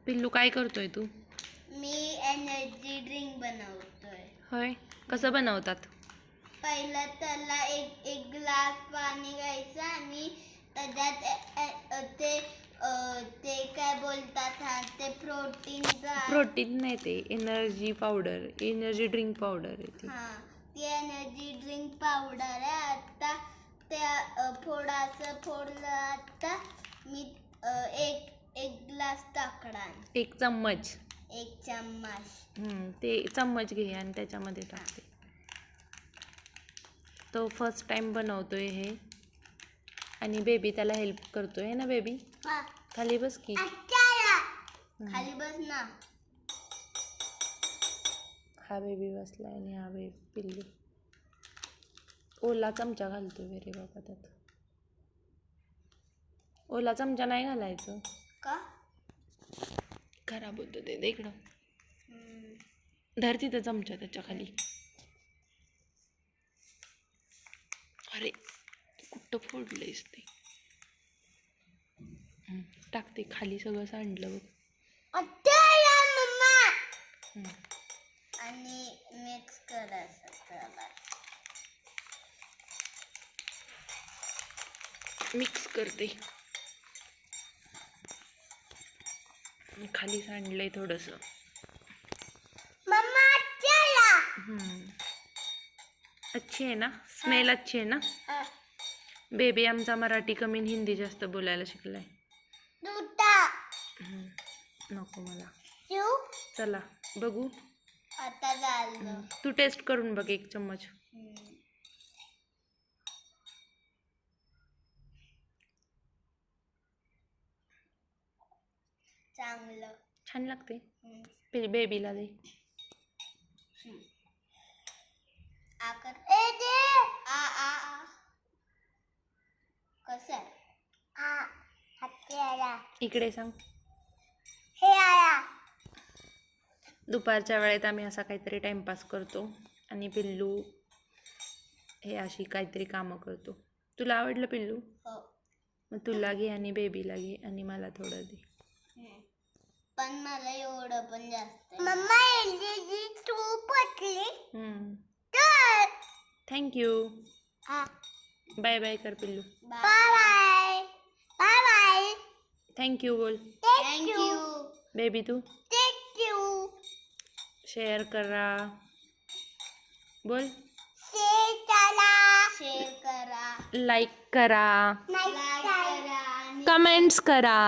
पिल्लू काय करतोय तू? मी एनर्जी ड्रिंक बनवतोय. होय, कसं बनवतात? पहिलं त्याला एक ग्लास पाणी घ्यायचं आणि त्याच्यात ते काय बोलतात ते प्रोटीन नाही, ते energy powder, energy drink powder आहे ती. हां, ती एनर्जी ड्रिंक पावडर आहे. आता त्या थोडंसं फोडलं. आता मी एक ग्लास टाकला. एक चम्मच. ते चम्मच घे आणि त्याच्यामध्ये टाकते. तो फर्स्ट टाइम बनवतोय हे, आणि बेबी त्याला हेल्प करतोय ना. बेबी खाली बस की. खाली बस ना. हा बेबी बसलाय आणि हा पिल्लू ओला चमचा घालतोय. रे बाबा, त्यात ओला चमचा नाही घालायचं का? खराब होतं ते. इकडं धर तिथं चमचा त्याच्या खाली. अरे कुठं फोडलंयस ते. टाकते खाली, सगळं सांडलं बघ. आणि मिक्स करायचं. मिक्स करते. खाली सांडलंय थोडस. अच्छी आहे ना, स्मेल अच्छी आहे ना. बेबी आमचा मराठी कमी हिंदी जास्त बोलायला शिकलाय. नको मला. चला बघू. आता झालं. तू टेस्ट करून बघ एक चम्मच. चांगलं, छान लागते. बेबीला दे. कसं इकडे सांग. हे आया. दुपारच्या वेळेत आम्ही असा काहीतरी टाइमपास करतो आणि पिल्लू हे अशी काहीतरी कामं करतो. तुला आवडलं पिल्लू? हो. मग तुला घे आणि बेबीला घे आणि मला थोडं दे. पण मला एवढं पण जास्त. मम्मा तू पटली. थँक्यू. बाय बाय कर पिल्लू. Bye bye. Bye bye. Thank you बोल. थँक्यू. बेबी तू थँक्यू. शेअर करा बोल. शेअर करा. लाईक करा. करा. कमेंट्स करा.